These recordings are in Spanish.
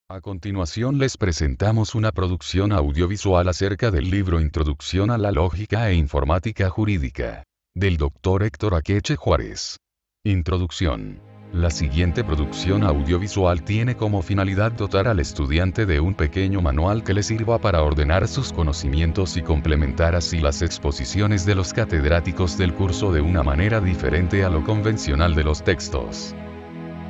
A continuación les presentamos una producción audiovisual acerca del libro Introducción a la Lógica e Informática Jurídica, del Dr. Héctor Akeche Juárez. Introducción. La siguiente producción audiovisual tiene como finalidad dotar al estudiante de un pequeño manual que le sirva para ordenar sus conocimientos y complementar así las exposiciones de los catedráticos del curso de una manera diferente a lo convencional de los textos.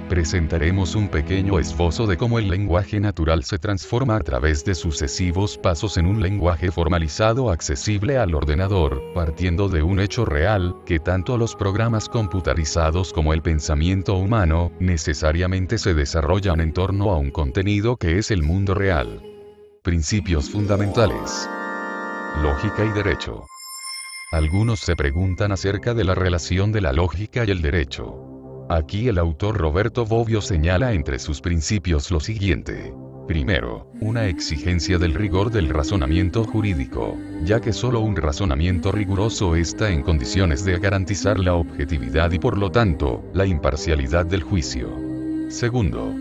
Presentaremos un pequeño esbozo de cómo el lenguaje natural se transforma a través de sucesivos pasos en un lenguaje formalizado accesible al ordenador, partiendo de un hecho real, que tanto los programas computarizados como el pensamiento humano, necesariamente se desarrollan en torno a un contenido que es el mundo real. Principios fundamentales. Lógica y derecho. Algunos se preguntan acerca de la relación de la lógica y el derecho. Aquí el autor Roberto Bobbio señala entre sus principios lo siguiente. Primero, una exigencia del rigor del razonamiento jurídico, ya que solo un razonamiento riguroso está en condiciones de garantizar la objetividad y por lo tanto, la imparcialidad del juicio. Segundo,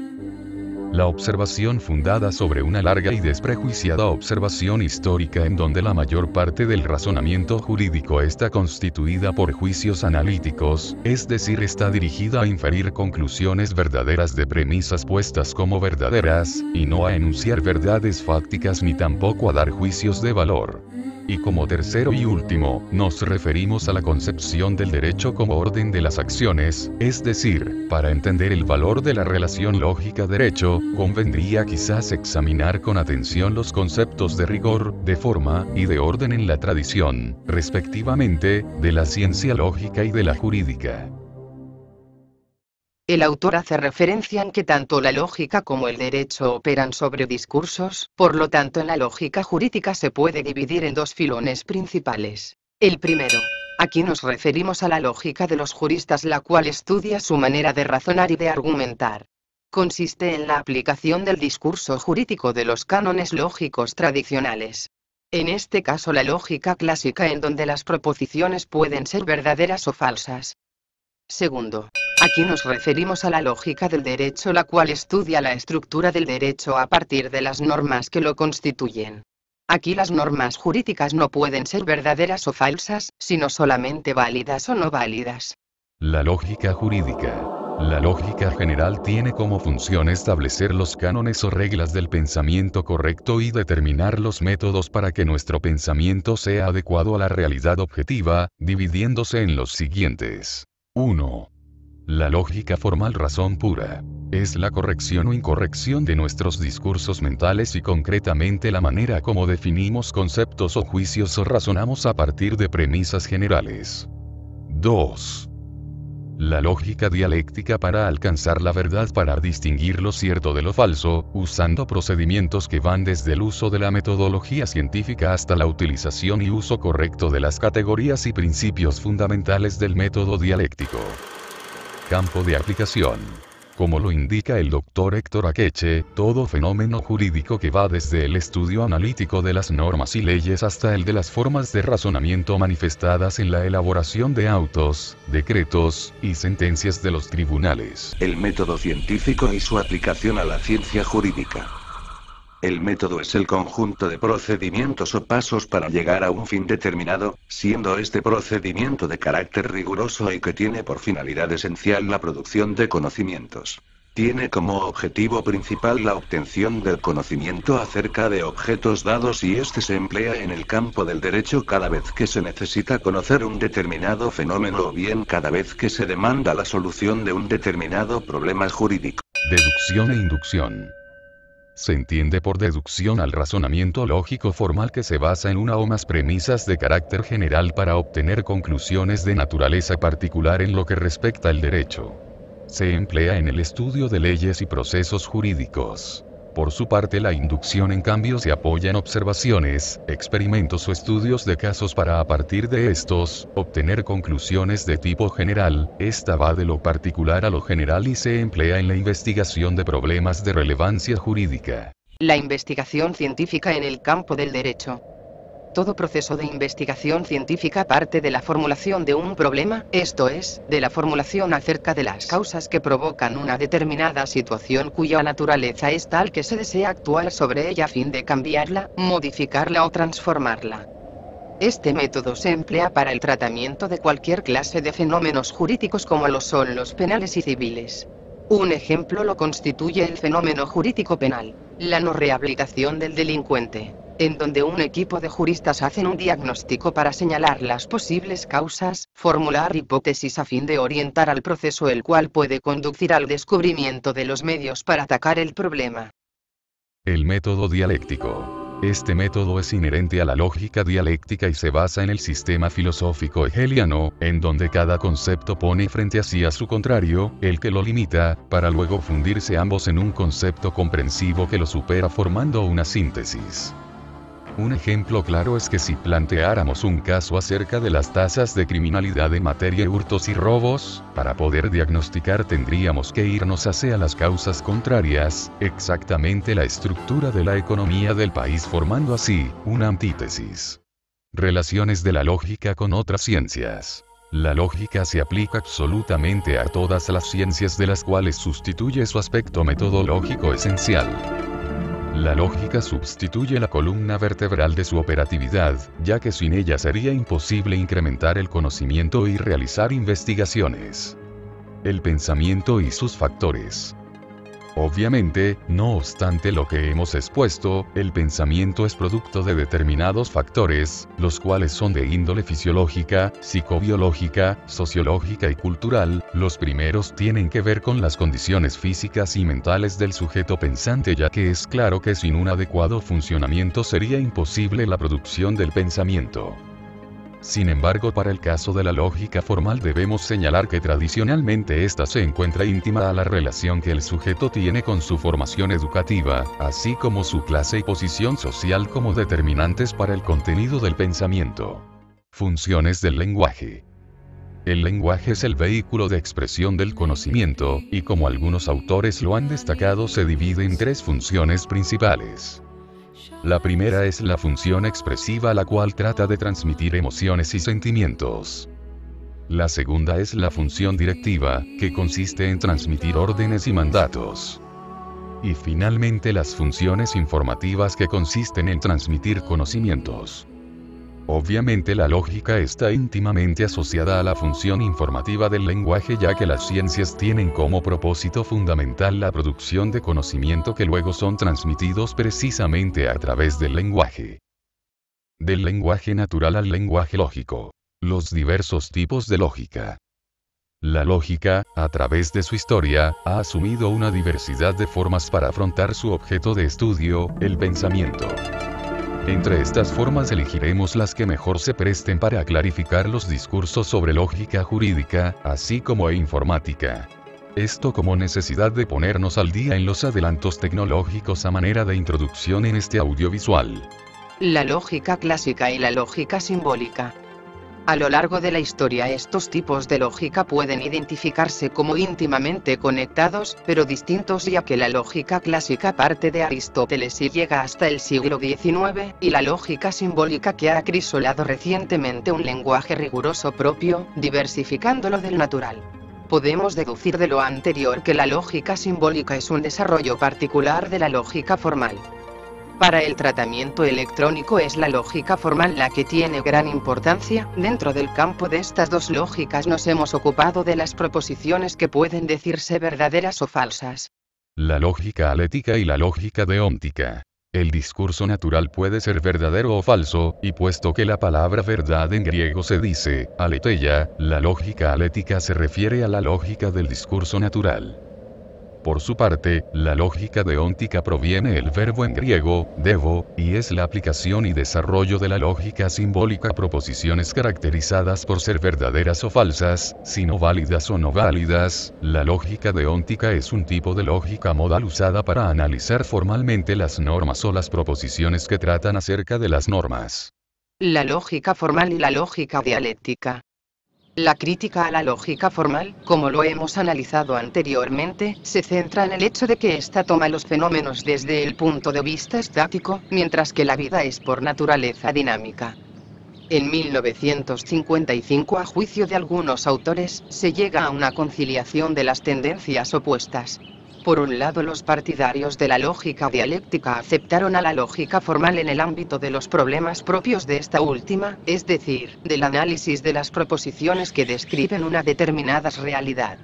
la observación fundada sobre una larga y desprejuiciada observación histórica en donde la mayor parte del razonamiento jurídico está constituida por juicios analíticos, es decir, está dirigida a inferir conclusiones verdaderas de premisas puestas como verdaderas, y no a enunciar verdades fácticas ni tampoco a dar juicios de valor. Y como tercero y último, nos referimos a la concepción del derecho como orden de las acciones, es decir, para entender el valor de la relación lógica-derecho, convendría quizás examinar con atención los conceptos de rigor, de forma, y de orden en la tradición, respectivamente, de la ciencia lógica y de la jurídica. El autor hace referencia en que tanto la lógica como el derecho operan sobre discursos, por lo tanto en la lógica jurídica se puede dividir en dos filones principales. El primero. Aquí nos referimos a la lógica de los juristas, la cual estudia su manera de razonar y de argumentar. Consiste en la aplicación del discurso jurídico de los cánones lógicos tradicionales. En este caso la lógica clásica, en donde las proposiciones pueden ser verdaderas o falsas. Segundo. Aquí nos referimos a la lógica del derecho, la cual estudia la estructura del derecho a partir de las normas que lo constituyen. Aquí las normas jurídicas no pueden ser verdaderas o falsas, sino solamente válidas o no válidas. La lógica jurídica. La lógica general tiene como función establecer los cánones o reglas del pensamiento correcto y determinar los métodos para que nuestro pensamiento sea adecuado a la realidad objetiva, dividiéndose en los siguientes. 1. La lógica formal, razón pura. Es la corrección o incorrección de nuestros discursos mentales y concretamente la manera como definimos conceptos o juicios o razonamos a partir de premisas generales. 2. La lógica dialéctica, para alcanzar la verdad, para distinguir lo cierto de lo falso, usando procedimientos que van desde el uso de la metodología científica hasta la utilización y uso correcto de las categorías y principios fundamentales del método dialéctico. Campo de aplicación. Como lo indica el Dr. Héctor Akeche, todo fenómeno jurídico que va desde el estudio analítico de las normas y leyes hasta el de las formas de razonamiento manifestadas en la elaboración de autos, decretos y sentencias de los tribunales. El método científico y su aplicación a la ciencia jurídica. El método es el conjunto de procedimientos o pasos para llegar a un fin determinado, siendo este procedimiento de carácter riguroso y que tiene por finalidad esencial la producción de conocimientos. Tiene como objetivo principal la obtención del conocimiento acerca de objetos dados y este se emplea en el campo del derecho cada vez que se necesita conocer un determinado fenómeno o bien cada vez que se demanda la solución de un determinado problema jurídico. Deducción e inducción. Se entiende por deducción al razonamiento lógico formal que se basa en una o más premisas de carácter general para obtener conclusiones de naturaleza particular en lo que respecta al derecho. Se emplea en el estudio de leyes y procesos jurídicos. Por su parte, la inducción en cambio se apoya en observaciones, experimentos o estudios de casos para a partir de estos, obtener conclusiones de tipo general. Esta va de lo particular a lo general y se emplea en la investigación de problemas de relevancia jurídica. La investigación científica en el campo del derecho. Todo proceso de investigación científica parte de la formulación de un problema, esto es, de la formulación acerca de las causas que provocan una determinada situación cuya naturaleza es tal que se desea actuar sobre ella a fin de cambiarla, modificarla o transformarla. Este método se emplea para el tratamiento de cualquier clase de fenómenos jurídicos como lo son los penales y civiles. Un ejemplo lo constituye el fenómeno jurídico penal, la no rehabilitación del delincuente, en donde un equipo de juristas hacen un diagnóstico para señalar las posibles causas, formular hipótesis a fin de orientar al proceso el cual puede conducir al descubrimiento de los medios para atacar el problema. El método dialéctico. Este método es inherente a la lógica dialéctica y se basa en el sistema filosófico hegeliano, en donde cada concepto pone frente a sí a su contrario, el que lo limita, para luego fundirse ambos en un concepto comprensivo que lo supera formando una síntesis. Un ejemplo claro es que si planteáramos un caso acerca de las tasas de criminalidad en materia de hurtos y robos, para poder diagnosticar tendríamos que irnos hacia las causas contrarias, exactamente la estructura de la economía del país formando así, una antítesis. Relaciones de la lógica con otras ciencias. La lógica se aplica absolutamente a todas las ciencias de las cuales sustituye su aspecto metodológico esencial. La lógica sustituye la columna vertebral de su operatividad, ya que sin ella sería imposible incrementar el conocimiento y realizar investigaciones. El pensamiento y sus factores. Obviamente, no obstante lo que hemos expuesto, el pensamiento es producto de determinados factores, los cuales son de índole fisiológica, psicobiológica, sociológica y cultural. Los primeros tienen que ver con las condiciones físicas y mentales del sujeto pensante, ya que es claro que sin un adecuado funcionamiento sería imposible la producción del pensamiento. Sin embargo, para el caso de la lógica formal debemos señalar que tradicionalmente ésta se encuentra íntima a la relación que el sujeto tiene con su formación educativa, así como su clase y posición social como determinantes para el contenido del pensamiento. Funciones del lenguaje. El lenguaje es el vehículo de expresión del conocimiento, y como algunos autores lo han destacado, se divide en tres funciones principales. La primera es la función expresiva, la cual trata de transmitir emociones y sentimientos. La segunda es la función directiva, que consiste en transmitir órdenes y mandatos. Y finalmente las funciones informativas, que consisten en transmitir conocimientos. Obviamente la lógica está íntimamente asociada a la función informativa del lenguaje, ya que las ciencias tienen como propósito fundamental la producción de conocimiento que luego son transmitidos precisamente a través del lenguaje. Del lenguaje natural al lenguaje lógico. Los diversos tipos de lógica. La lógica, a través de su historia, ha asumido una diversidad de formas para afrontar su objeto de estudio, el pensamiento. Entre estas formas elegiremos las que mejor se presten para clarificar los discursos sobre lógica jurídica, así como informática. Esto como necesidad de ponernos al día en los adelantos tecnológicos a manera de introducción en este audiovisual. La lógica clásica y la lógica simbólica. A lo largo de la historia estos tipos de lógica pueden identificarse como íntimamente conectados, pero distintos, ya que la lógica clásica parte de Aristóteles y llega hasta el siglo XIX, y la lógica simbólica que ha acrisolado recientemente un lenguaje riguroso propio, diversificándolo del natural. Podemos deducir de lo anterior que la lógica simbólica es un desarrollo particular de la lógica formal. Para el tratamiento electrónico es la lógica formal la que tiene gran importancia. Dentro del campo de estas dos lógicas nos hemos ocupado de las proposiciones que pueden decirse verdaderas o falsas. La lógica alética y la lógica deóntica. El discurso natural puede ser verdadero o falso, y puesto que la palabra verdad en griego se dice aletheia, la lógica alética se refiere a la lógica del discurso natural. Por su parte, la lógica deóntica proviene del verbo en griego, devo, y es la aplicación y desarrollo de la lógica simbólica a proposiciones caracterizadas por ser verdaderas o falsas, sino válidas o no válidas. La lógica deóntica es un tipo de lógica modal usada para analizar formalmente las normas o las proposiciones que tratan acerca de las normas. La lógica formal y la lógica dialéctica. La crítica a la lógica formal, como lo hemos analizado anteriormente, se centra en el hecho de que ésta toma los fenómenos desde el punto de vista estático, mientras que la vida es por naturaleza dinámica. En 1955, a juicio de algunos autores, se llega a una conciliación de las tendencias opuestas. Por un lado, los partidarios de la lógica dialéctica aceptaron a la lógica formal en el ámbito de los problemas propios de esta última, es decir, del análisis de las proposiciones que describen una determinada realidad.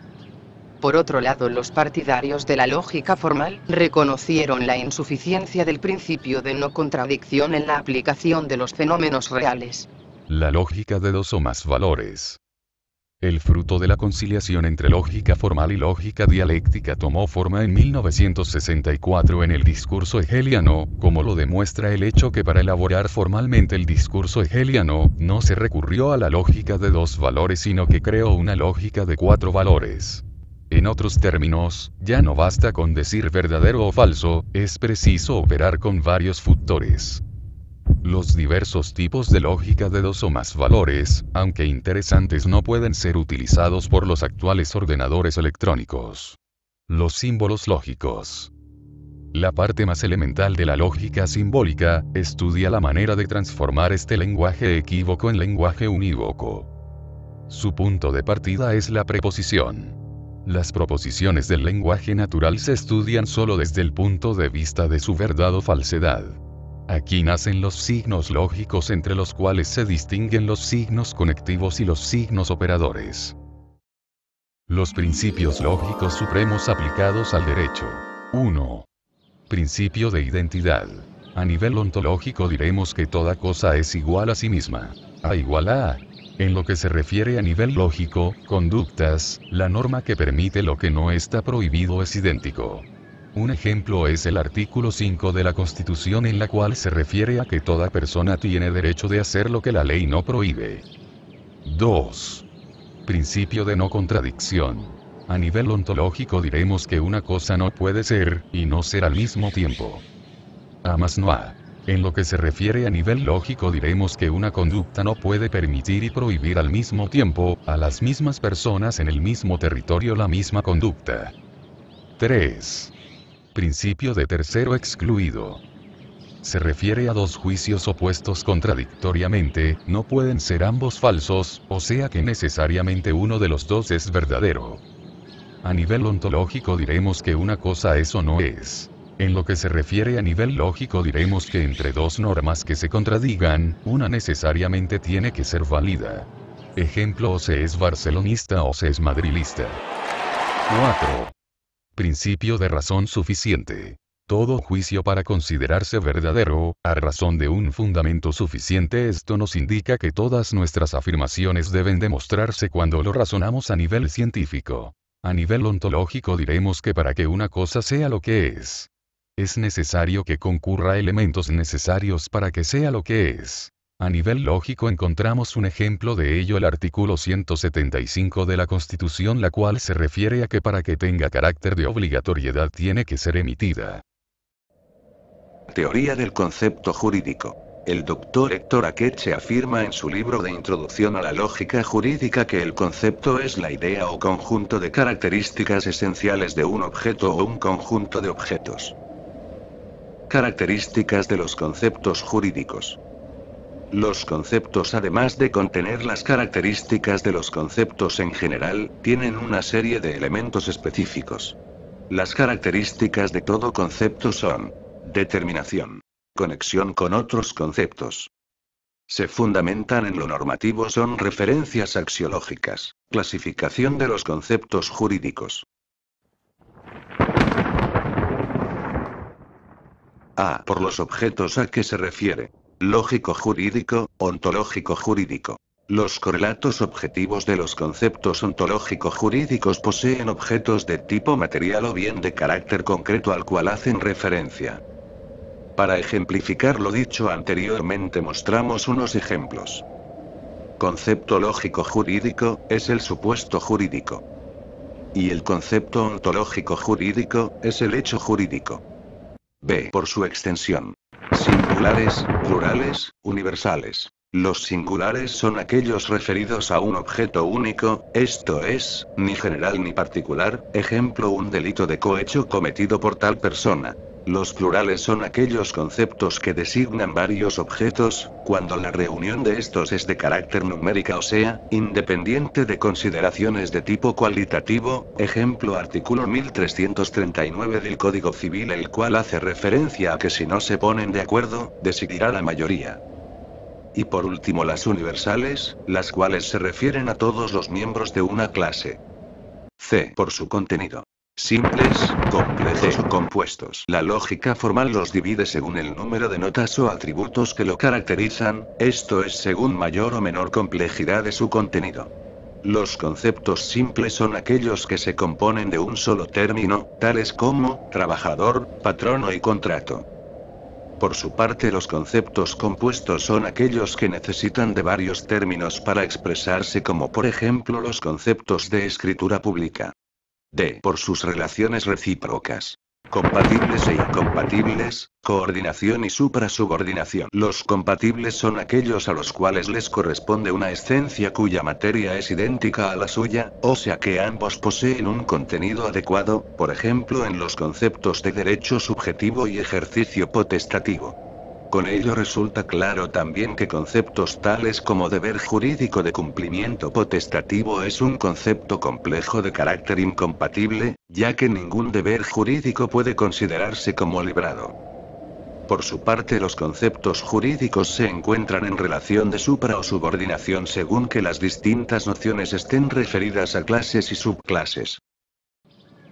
Por otro lado, los partidarios de la lógica formal reconocieron la insuficiencia del principio de no contradicción en la aplicación de los fenómenos reales. La lógica de dos o más valores. El fruto de la conciliación entre lógica formal y lógica dialéctica tomó forma en 1964 en el discurso hegeliano, como lo demuestra el hecho que para elaborar formalmente el discurso hegeliano, no se recurrió a la lógica de dos valores sino que creó una lógica de cuatro valores. En otros términos, ya no basta con decir verdadero o falso, es preciso operar con varios factores. Los diversos tipos de lógica de dos o más valores, aunque interesantes, no pueden ser utilizados por los actuales ordenadores electrónicos. Los símbolos lógicos. La parte más elemental de la lógica simbólica, estudia la manera de transformar este lenguaje equívoco en lenguaje unívoco. Su punto de partida es la preposición. Las proposiciones del lenguaje natural se estudian solo desde el punto de vista de su verdad o falsedad. Aquí nacen los signos lógicos entre los cuales se distinguen los signos conectivos y los signos operadores. Los principios lógicos supremos aplicados al derecho. 1. Principio de identidad. A nivel ontológico diremos que toda cosa es igual a sí misma. A igual a. En lo que se refiere a nivel lógico, conductas, la norma que permite lo que no está prohibido es idéntico. Un ejemplo es el artículo 5 de la Constitución, en la cual se refiere a que toda persona tiene derecho de hacer lo que la ley no prohíbe. 2. Principio de no contradicción. A nivel ontológico diremos que una cosa no puede ser, y no ser al mismo tiempo. A más no a. En lo que se refiere a nivel lógico diremos que una conducta no puede permitir y prohibir al mismo tiempo, a las mismas personas en el mismo territorio la misma conducta. 3. Principio de tercero excluido. Se refiere a dos juicios opuestos contradictoriamente, no pueden ser ambos falsos, o sea que necesariamente uno de los dos es verdadero. A nivel ontológico diremos que una cosa es o no es. En lo que se refiere a nivel lógico diremos que entre dos normas que se contradigan, una necesariamente tiene que ser válida. Ejemplo: o se es barcelonista o se es madrilista. 4. Principio de razón suficiente. Todo juicio para considerarse verdadero, a razón de un fundamento suficiente. Esto nos indica que todas nuestras afirmaciones deben demostrarse cuando lo razonamos a nivel científico. A nivel ontológico diremos que para que una cosa sea lo que es necesario que concurra elementos necesarios para que sea lo que es. A nivel lógico encontramos un ejemplo de ello el artículo 175 de la Constitución, la cual se refiere a que para que tenga carácter de obligatoriedad tiene que ser emitida. Teoría del concepto jurídico. El doctor Héctor Akeche afirma en su libro de Introducción a la lógica jurídica que el concepto es la idea o conjunto de características esenciales de un objeto o un conjunto de objetos. Características de los conceptos jurídicos. Los conceptos, además de contener las características de los conceptos en general, tienen una serie de elementos específicos. Las características de todo concepto son: determinación, conexión con otros conceptos. Se fundamentan en lo normativo, son referencias axiológicas, clasificación de los conceptos jurídicos. A. Por los objetos a que se refiere. Lógico-jurídico, ontológico-jurídico. Los correlatos objetivos de los conceptos ontológico-jurídicos poseen objetos de tipo material o bien de carácter concreto al cual hacen referencia. Para ejemplificar lo dicho anteriormente mostramos unos ejemplos. Concepto lógico-jurídico es el supuesto jurídico. Y el concepto ontológico-jurídico es el hecho jurídico. B. Por su extensión. Singulares, plurales, universales. Los singulares son aquellos referidos a un objeto único, esto es, ni general ni particular, ejemplo un delito de cohecho cometido por tal persona. Los plurales son aquellos conceptos que designan varios objetos, cuando la reunión de estos es de carácter numérica o sea, independiente de consideraciones de tipo cualitativo, ejemplo artículo 1339 del Código Civil, el cual hace referencia a que si no se ponen de acuerdo, decidirá la mayoría. Y por último las universales, las cuales se refieren a todos los miembros de una clase. C. Por su contenido. Simples, complejos o compuestos. La lógica formal los divide según el número de notas o atributos que lo caracterizan, esto es según mayor o menor complejidad de su contenido. Los conceptos simples son aquellos que se componen de un solo término, tales como trabajador, patrono y contrato. Por su parte, los conceptos compuestos son aquellos que necesitan de varios términos para expresarse, como por ejemplo los conceptos de escritura pública. D. Por sus relaciones recíprocas. Compatibles e incompatibles, coordinación y suprasubordinación. Los compatibles son aquellos a los cuales les corresponde una esencia cuya materia es idéntica a la suya, o sea que ambos poseen un contenido adecuado, por ejemplo en los conceptos de derecho subjetivo y ejercicio potestativo. Con ello resulta claro también que conceptos tales como deber jurídico de cumplimiento potestativo es un concepto complejo de carácter incompatible, ya que ningún deber jurídico puede considerarse como librado. Por su parte, los conceptos jurídicos se encuentran en relación de supra o subordinación según que las distintas nociones estén referidas a clases y subclases.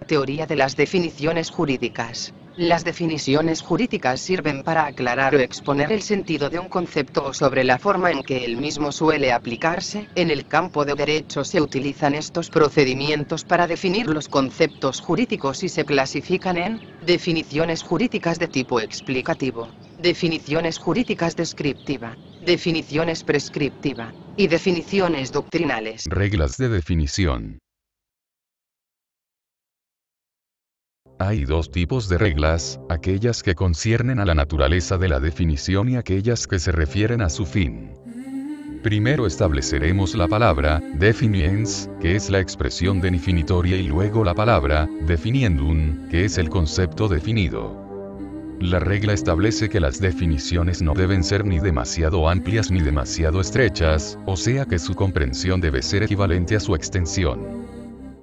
Teoría de las definiciones jurídicas. Las definiciones jurídicas sirven para aclarar o exponer el sentido de un concepto o sobre la forma en que el mismo suele aplicarse. En el campo de derecho se utilizan estos procedimientos para definir los conceptos jurídicos y se clasifican en definiciones jurídicas de tipo explicativo, definiciones jurídicas descriptiva, definiciones prescriptiva y definiciones doctrinales. Reglas de definición. Hay dos tipos de reglas, aquellas que conciernen a la naturaleza de la definición y aquellas que se refieren a su fin. Primero estableceremos la palabra definiens, que es la expresión definitoria, y luego la palabra definiendum, que es el concepto definido. La regla establece que las definiciones no deben ser ni demasiado amplias ni demasiado estrechas, o sea que su comprensión debe ser equivalente a su extensión.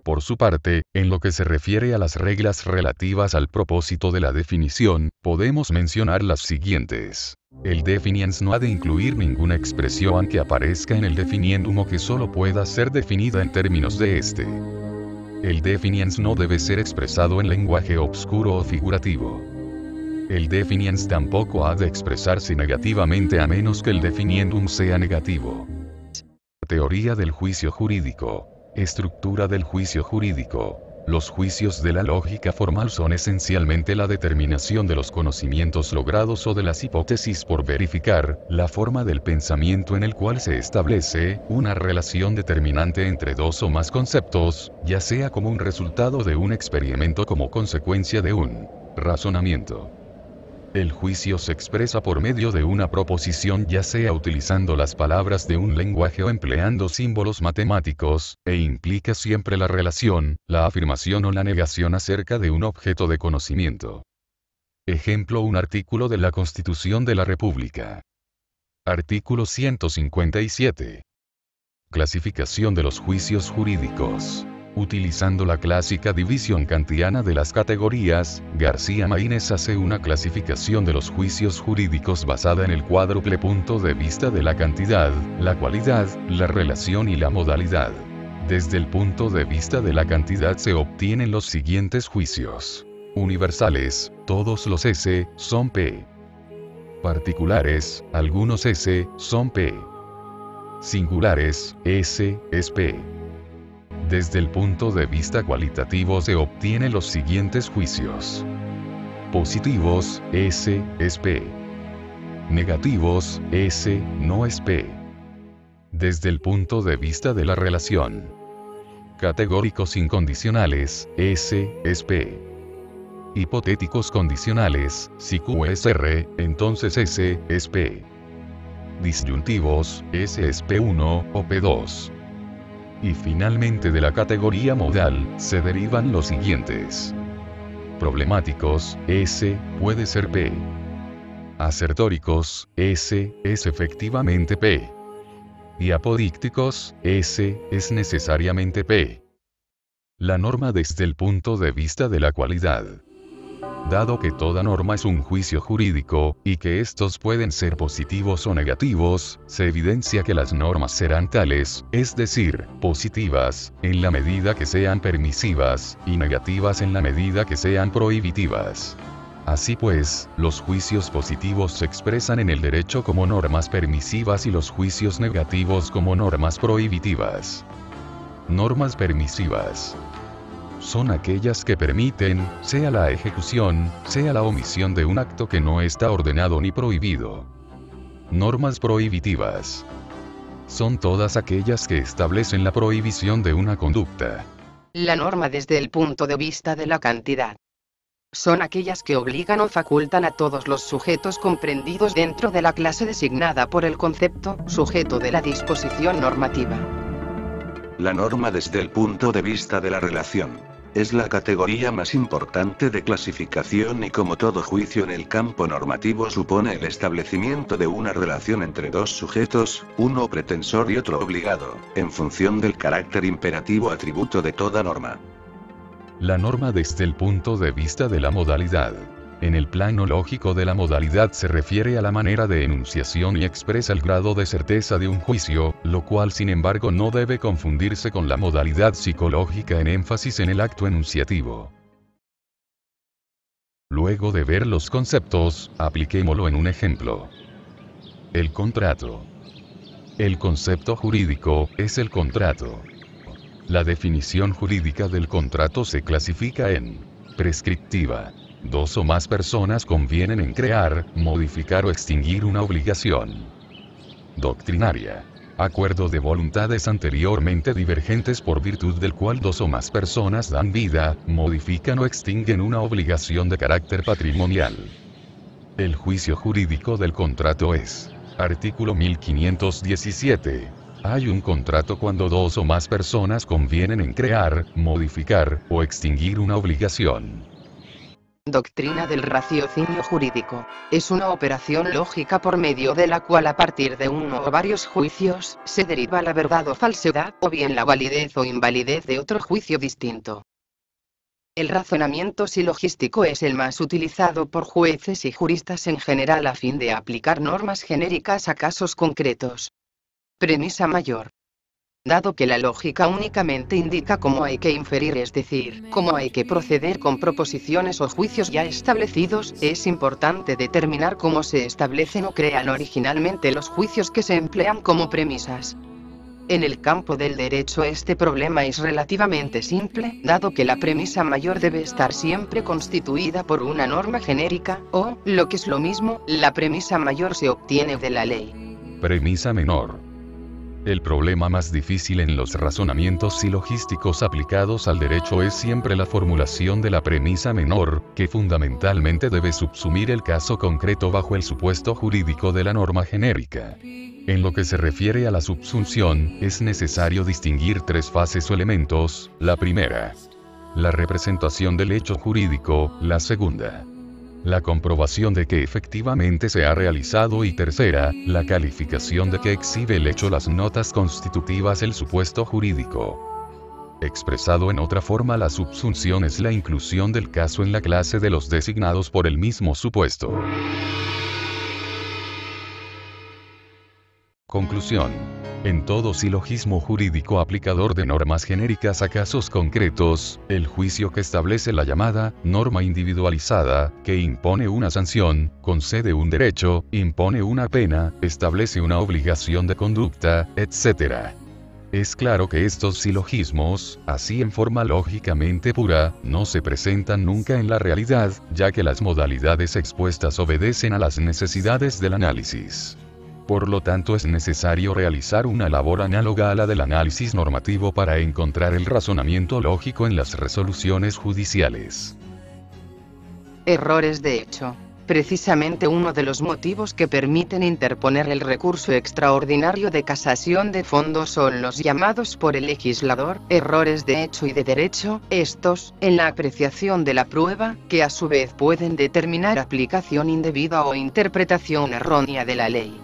Por su parte, en lo que se refiere a las reglas relativas al propósito de la definición, podemos mencionar las siguientes. El definiens no ha de incluir ninguna expresión que aparezca en el definiendum o que solo pueda ser definida en términos de este. El definiens no debe ser expresado en lenguaje obscuro o figurativo. El definiens tampoco ha de expresarse negativamente a menos que el definiendum sea negativo. Teoría del juicio jurídico. Estructura del juicio jurídico. Los juicios de la lógica formal son esencialmente la determinación de los conocimientos logrados o de las hipótesis por verificar, la forma del pensamiento en el cual se establece una relación determinante entre dos o más conceptos, ya sea como un resultado de un experimento o como consecuencia de un razonamiento. El juicio se expresa por medio de una proposición, ya sea utilizando las palabras de un lenguaje o empleando símbolos matemáticos, e implica siempre la relación, la afirmación o la negación acerca de un objeto de conocimiento. Ejemplo: un artículo de la Constitución de la República. Artículo 157. Clasificación de los juicios jurídicos. Utilizando la clásica división kantiana de las categorías, García Maínez hace una clasificación de los juicios jurídicos basada en el cuádruple punto de vista de la cantidad, la cualidad, la relación y la modalidad. Desde el punto de vista de la cantidad se obtienen los siguientes juicios. Universales, todos los S, son P. Particulares, algunos S, son P. Singulares, S, es P. Desde el punto de vista cualitativo se obtienen los siguientes juicios. Positivos, S, es P. Negativos, S, no es P. Desde el punto de vista de la relación. Categóricos incondicionales, S, es P. Hipotéticos condicionales, si Q es R, entonces S, es P. Disyuntivos, S es P1 o P2. Y finalmente de la categoría modal, se derivan los siguientes. Problemáticos, S, puede ser P. Asertóricos, S, es efectivamente P. Y apodícticos, S, es necesariamente P. La norma desde el punto de vista de la cualidad. Dado que toda norma es un juicio jurídico, y que estos pueden ser positivos o negativos, se evidencia que las normas serán tales, es decir, positivas, en la medida que sean permisivas, y negativas en la medida que sean prohibitivas. Así pues, los juicios positivos se expresan en el derecho como normas permisivas y los juicios negativos como normas prohibitivas. Normas permisivas son aquellas que permiten, sea la ejecución, sea la omisión de un acto que no está ordenado ni prohibido. Normas prohibitivas son todas aquellas que establecen la prohibición de una conducta. La norma desde el punto de vista de la cantidad son aquellas que obligan o facultan a todos los sujetos comprendidos dentro de la clase designada por el concepto sujeto de la disposición normativa. La norma desde el punto de vista de la relación es la categoría más importante de clasificación y como todo juicio en el campo normativo supone el establecimiento de una relación entre dos sujetos, uno pretensor y otro obligado, en función del carácter imperativo atributo de toda norma. La norma desde el punto de vista de la modalidad. En el plano lógico de la modalidad se refiere a la manera de enunciación y expresa el grado de certeza de un juicio, lo cual sin embargo no debe confundirse con la modalidad psicológica en énfasis en el acto enunciativo. Luego de ver los conceptos, apliquémoslo en un ejemplo. El contrato. El concepto jurídico es el contrato. La definición jurídica del contrato se clasifica en prescriptiva. Dos o más personas convienen en crear, modificar o extinguir una obligación. Doctrinaria. Acuerdo de voluntades anteriormente divergentes por virtud del cual dos o más personas dan vida, modifican o extinguen una obligación de carácter patrimonial. El juicio jurídico del contrato es. Artículo 1517. Hay un contrato cuando dos o más personas convienen en crear, modificar o extinguir una obligación. Doctrina del raciocinio jurídico. Es una operación lógica por medio de la cual a partir de uno o varios juicios, se deriva la verdad o falsedad, o bien la validez o invalidez de otro juicio distinto. El razonamiento silogístico es el más utilizado por jueces y juristas en general a fin de aplicar normas genéricas a casos concretos. Premisa mayor. Dado que la lógica únicamente indica cómo hay que inferir, es decir, cómo hay que proceder con proposiciones o juicios ya establecidos, es importante determinar cómo se establecen o crean originalmente los juicios que se emplean como premisas. En el campo del derecho este problema es relativamente simple, dado que la premisa mayor debe estar siempre constituida por una norma genérica, o, lo que es lo mismo, la premisa mayor se obtiene de la ley. Premisa menor. El problema más difícil en los razonamientos silogísticos aplicados al derecho es siempre la formulación de la premisa menor, que fundamentalmente debe subsumir el caso concreto bajo el supuesto jurídico de la norma genérica. En lo que se refiere a la subsunción, es necesario distinguir tres fases o elementos: la primera, la representación del hecho jurídico; la segunda, la comprobación de que efectivamente se ha realizado; y tercera, la calificación de que exhibe el hecho las notas constitutivas del supuesto jurídico. Expresado en otra forma, la subsunción es la inclusión del caso en la clase de los designados por el mismo supuesto. Conclusión. En todo silogismo jurídico aplicador de normas genéricas a casos concretos, el juicio que establece la llamada norma individualizada, que impone una sanción, concede un derecho, impone una pena, establece una obligación de conducta, etc. Es claro que estos silogismos, así en forma lógicamente pura, no se presentan nunca en la realidad, ya que las modalidades expuestas obedecen a las necesidades del análisis. Por lo tanto, es necesario realizar una labor análoga a la del análisis normativo para encontrar el razonamiento lógico en las resoluciones judiciales. Errores de hecho. Precisamente uno de los motivos que permiten interponer el recurso extraordinario de casación de fondo son los llamados por el legislador errores de hecho y de derecho, estos, en la apreciación de la prueba, que a su vez pueden determinar aplicación indebida o interpretación errónea de la ley.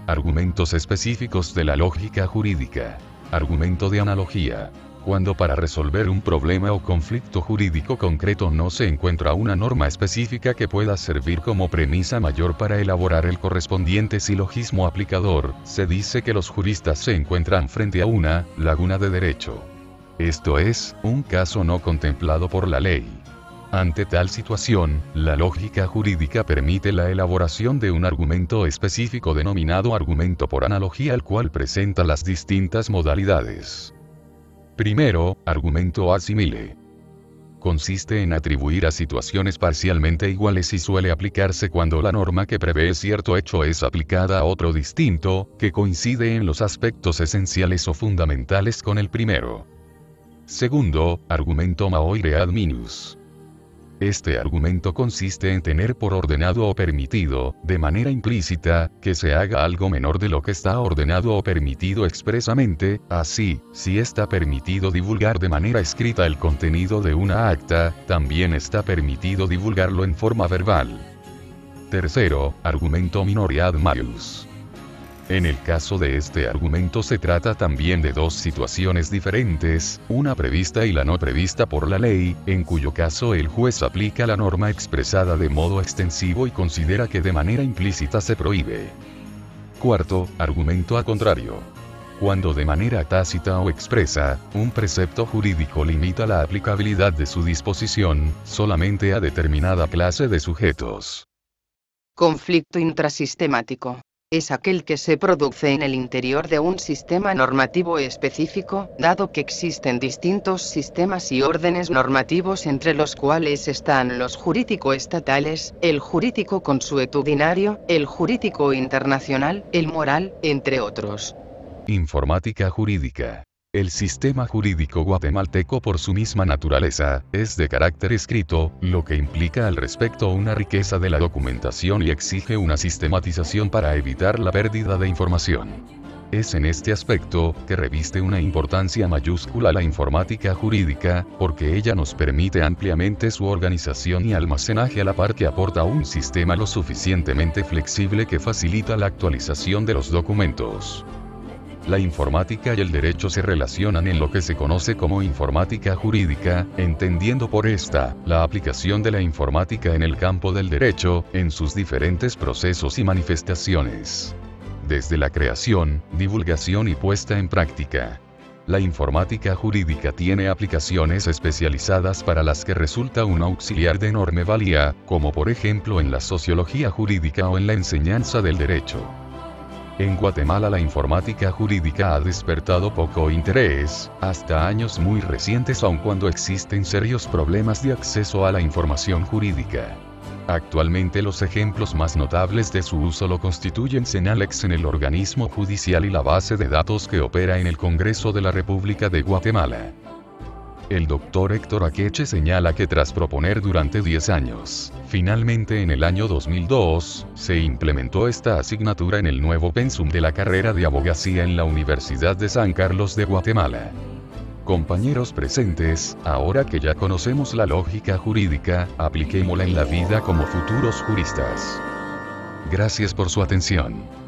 Argumentos específicos de la lógica jurídica. Argumento de analogía. Cuando para resolver un problema o conflicto jurídico concreto no se encuentra una norma específica que pueda servir como premisa mayor para elaborar el correspondiente silogismo aplicador, se dice que los juristas se encuentran frente a una laguna de derecho. Esto es, un caso no contemplado por la ley. Ante tal situación, la lógica jurídica permite la elaboración de un argumento específico denominado argumento por analogía, el cual presenta las distintas modalidades. Primero, argumento ad simile. Consiste en atribuir a situaciones parcialmente iguales y suele aplicarse cuando la norma que prevé cierto hecho es aplicada a otro distinto, que coincide en los aspectos esenciales o fundamentales con el primero. Segundo, argumento maiore ad minus. Este argumento consiste en tener por ordenado o permitido, de manera implícita, que se haga algo menor de lo que está ordenado o permitido expresamente. Así, si está permitido divulgar de manera escrita el contenido de una acta, también está permitido divulgarlo en forma verbal. Tercero, argumento minore ad maius. En el caso de este argumento se trata también de dos situaciones diferentes, una prevista y la no prevista por la ley, en cuyo caso el juez aplica la norma expresada de modo extensivo y considera que de manera implícita se prohíbe. Cuarto, argumento a contrario. Cuando de manera tácita o expresa, un precepto jurídico limita la aplicabilidad de su disposición, solamente a determinada clase de sujetos. Conflicto intrasistemático. Es aquel que se produce en el interior de un sistema normativo específico, dado que existen distintos sistemas y órdenes normativos entre los cuales están los jurídico-estatales, el jurídico-consuetudinario, el jurídico internacional, el moral, entre otros. Informática jurídica. El sistema jurídico guatemalteco por su misma naturaleza, es de carácter escrito, lo que implica al respecto una riqueza de la documentación y exige una sistematización para evitar la pérdida de información. Es en este aspecto, que reviste una importancia mayúscula la informática jurídica, porque ella nos permite ampliamente su organización y almacenaje a la par que aporta un sistema lo suficientemente flexible que facilita la actualización de los documentos. La informática y el derecho se relacionan en lo que se conoce como informática jurídica, entendiendo por esta, la aplicación de la informática en el campo del derecho, en sus diferentes procesos y manifestaciones. Desde la creación, divulgación y puesta en práctica. La informática jurídica tiene aplicaciones especializadas para las que resulta un auxiliar de enorme valía, como por ejemplo en la sociología jurídica o en la enseñanza del derecho. En Guatemala la informática jurídica ha despertado poco interés, hasta años muy recientes, aun cuando existen serios problemas de acceso a la información jurídica. Actualmente los ejemplos más notables de su uso lo constituyen Senalex en el organismo judicial y la base de datos que opera en el Congreso de la República de Guatemala. El doctor Héctor Akeche señala que tras proponer durante 10 años, finalmente en el año 2002, se implementó esta asignatura en el nuevo pensum de la carrera de abogacía en la Universidad de San Carlos de Guatemala. Compañeros presentes, ahora que ya conocemos la lógica jurídica, apliquémosla en la vida como futuros juristas. Gracias por su atención.